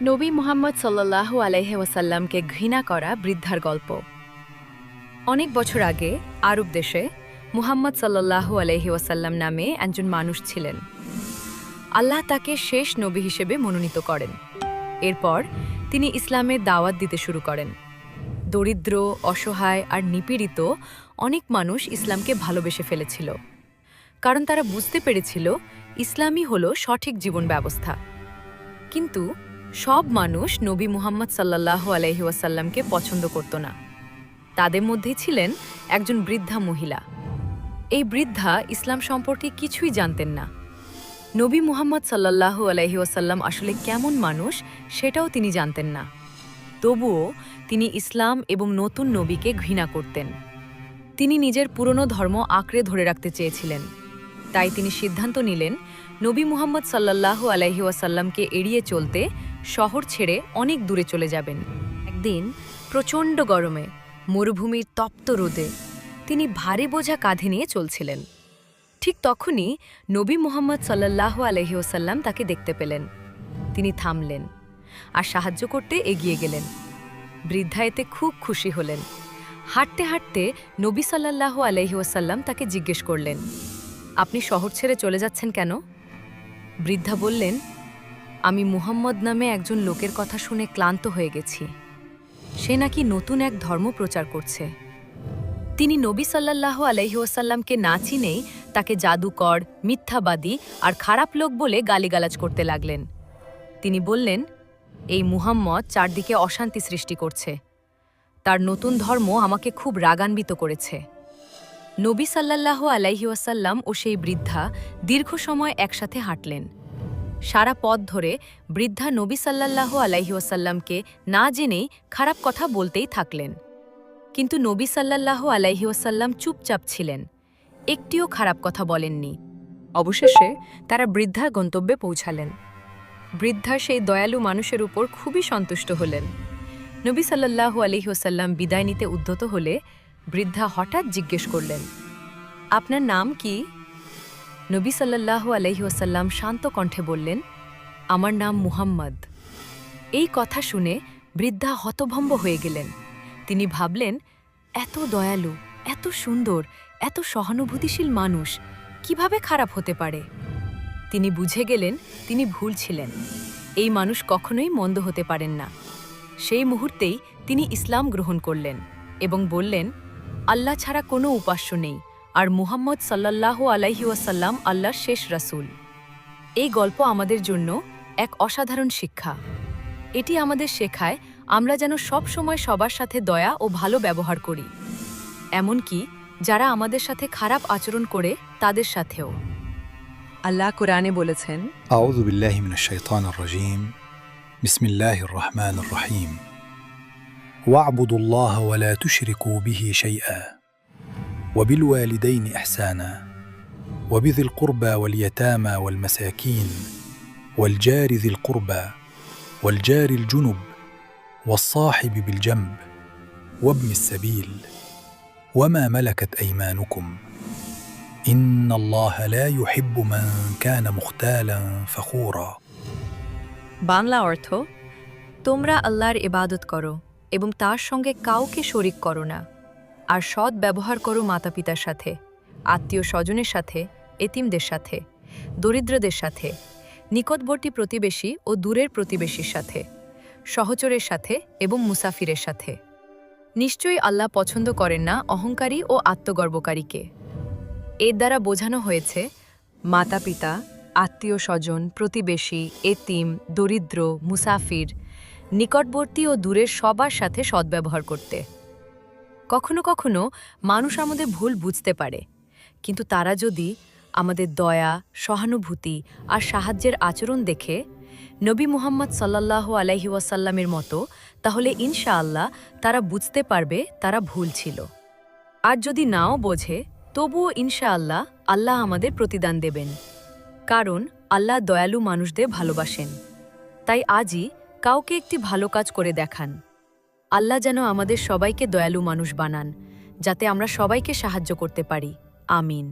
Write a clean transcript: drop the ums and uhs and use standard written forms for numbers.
নবী মুহাম্মদ সাল্লাল্লাহু আলাইহি ওয়াসাল্লামকে ঘৃণা করা বৃদ্ধার গল্প। অনেক বছর আগে আরব দেশে মুহাম্মদ সাল্লাল্লাহু আলাইহি ওয়াসাল্লাম নামে একজন মানুষ ছিলেন। আল্লাহ তাকে শেষ নবী হিসেবে মনোনীত করেন। এরপর তিনি ইসলামের দাওয়াত দিতে শুরু করেন। দরিদ্র, অসহায় আর নিপীড়িত অনেক মানুষ ইসলামকে ভালোবেসে ফেলেছিল, কারণ তারা বুঝতে পেরেছিল ইসলামই হলো সঠিক জীবন ব্যবস্থা। কিন্তু সব মানুষ নবী মুহাম্মদ সাল্লাল্লাহু আলাইহি ওয়াসাল্লামকে পছন্দ করত না। তাদের মধ্যেই ছিলেন একজন বৃদ্ধা মহিলা। এই বৃদ্ধা ইসলাম সম্পর্কে কিছুই জানতেন না। নবী মুহাম্মদ সাল্লাল্লাহু আলাইহি ওয়াসাল্লাম আসলে কেমন মানুষ সেটাও তিনি জানতেন না। তবুও তিনি ইসলাম এবং নতুন নবীকে ঘৃণা করতেন। তিনি নিজের পুরনো ধর্ম আঁকড়ে ধরে রাখতে চেয়েছিলেন। তাই তিনি সিদ্ধান্ত নিলেন নবী মুহাম্মদ সাল্লাল্লাহু আলাইহি ওয়াসাল্লামকে এড়িয়ে চলতে শহর ছেড়ে অনেক দূরে চলে যাবেন। একদিন প্রচণ্ড গরমে মরুভূমির তপ্ত রোদে তিনি ভারী বোঝা কাঁধে নিয়ে চলছিলেন। ঠিক তখনই নবী মুহাম্মদ সাল্লাল্লাহু আলাইহি ওয়াসাল্লাম তাকে দেখতে পেলেন। তিনি থামলেন আর সাহায্য করতে এগিয়ে গেলেন। বৃদ্ধা এতে খুব খুশি হলেন। হাঁটতে হাঁটতে নবী সাল্লাল্লাহু আলাইহি ওয়াসাল্লাম তাকে জিজ্ঞেস করলেন, আপনি শহর ছেড়ে চলে যাচ্ছেন কেন? বৃদ্ধা বললেন, আমি মুহাম্মদ নামে একজন লোকের কথা শুনে ক্লান্ত হয়ে গেছি। সে নাকি নতুন এক ধর্ম প্রচার করছে। তিনি নবী সাল্লাল্লাহু আলাইহি ওয়াসাল্লামকে না চিনেই তাকে জাদুকর, মিথ্যাবাদী আর খারাপ লোক বলে গালিগালাজ করতে লাগলেন। তিনি বললেন, এই মুহাম্মদ চারদিকে অশান্তি সৃষ্টি করছে। তার নতুন ধর্ম আমাকে খুব রাগান্বিত করেছে। নবী সাল্লাল্লাহু আলাইহি ওয়াসাল্লাম ও সেই বৃদ্ধা দীর্ঘ সময় একসাথে হাঁটলেন। সারা পথ ধরে বৃদ্ধা নবী সাল্লাল্লাহু আলাইহি ওয়াসাল্লামকে না জেনেই খারাপ কথা বলতেই থাকলেন। কিন্তু নবী সাল্লাল্লাহু আলাইহি ওয়াসাল্লাম চুপচাপ ছিলেন, একটিও খারাপ কথা বলেননি। অবশেষে তারা বৃদ্ধার গন্তব্যে পৌঁছালেন। বৃদ্ধা সেই দয়ালু মানুষের উপর খুবই সন্তুষ্ট হলেন। নবী সাল্লাল্লাহু আলাইহি ওয়াসাল্লাম বিদায় নিতে উদ্যত হলে বৃদ্ধা হঠাৎ জিজ্ঞেস করলেন, আপনার নাম কি? নবী সাল্লাল্লাহু আলাইহি ওয়াসাল্লাম শান্ত কণ্ঠে বললেন, আমার নাম মুহাম্মদ। এই কথা শুনে বৃদ্ধা হতভম্ব হয়ে গেলেন। তিনি ভাবলেন, এত দয়ালু, এত সুন্দর, এত সহানুভূতিশীল মানুষ কিভাবে খারাপ হতে পারে? তিনি বুঝে গেলেন তিনি ভুল ছিলেন। এই মানুষ কখনোই মন্দ হতে পারেন না। সেই মুহূর্তেই তিনি ইসলাম গ্রহণ করলেন এবং বললেন, আল্লাহ ছাড়া কোনো উপাস্য নেই, আর মুহাম্মদ সাল্লাল্লাহু আলাইহি ওয়াসাল্লাম আল্লাহর শেষ রাসূল। এই গল্প আমাদের জন্য এক অসাধারণ শিক্ষা। এটি আমাদের শেখায় আমরা যেন সব সময় সবার সাথে দয়া ও ভালো ব্যবহার করি, এমনকি যারা আমাদের সাথে খারাপ আচরণ করে তাদের সাথেও। আল্লাহ কোরআনে বলেছেন, আউযু বিল্লাহি মিনাশ শাইতানির রাজীম। বিসমিল্লাহির রহমানির রহিম। ওয়া'বুদুল্লাহ ওয়া লা তুশরিকু বিহি শাইআ وبالوالدين إحسانا وبذي القربى واليتامى والمساكين والجار ذي القربى والجار الجنب والصاحب بالجنب وابن السبيل وما ملكت أيمانكم إن الله لا يحب من كان مختالا فخورا। বাংলা অর্থ, তোমরা আল্লাহর ইবাদত করো এবং তার সঙ্গে কাউকে শরিক করো না, আর সৎ ব্যবহার করো মাতাপিতার সাথে, আত্মীয় স্বজনের সাথে, এতিমদের সাথে, দরিদ্রদের সাথে, নিকটবর্তী প্রতিবেশী ও দূরের প্রতিবেশীর সাথে, সহচরের সাথে এবং মুসাফিরের সাথে। নিশ্চয়ই আল্লাহ পছন্দ করেন না অহংকারী ও আত্মগর্বকারীকে। এর দ্বারা বোঝানো হয়েছে মাতাপিতা, আত্মীয় স্বজন, প্রতিবেশী, এতিম, দরিদ্র, মুসাফির, নিকটবর্তী ও দূরের সবার সাথে সদ্ব্যবহার করতে। কখনো কখনো মানুষ আমাদের ভুল বুঝতে পারে, কিন্তু তারা যদি আমাদের দয়া, সহানুভূতি আর সাহায্যের আচরণ দেখে নবী মুহাম্মদ সাল্লাল্লাহু আলাইহি ওয়াসাল্লামের মতো, তাহলে ইনশাআল্লাহ তারা বুঝতে পারবে তারা ভুল ছিল। আর যদি নাও বোঝে, তবুও ইনশাআল্লাহ আল্লাহ আমাদের প্রতিদান দেবেন, কারণ আল্লাহ দয়ালু মানুষদের ভালোবাসেন। তাই আজই কাউকে একটি ভালো কাজ করে দেখান। আল্লাহ যেন আমাদের সবাইকে দয়ালু মানুষ বানান, যাতে আমরা সবাইকে সাহায্য করতে পারি। আমিন।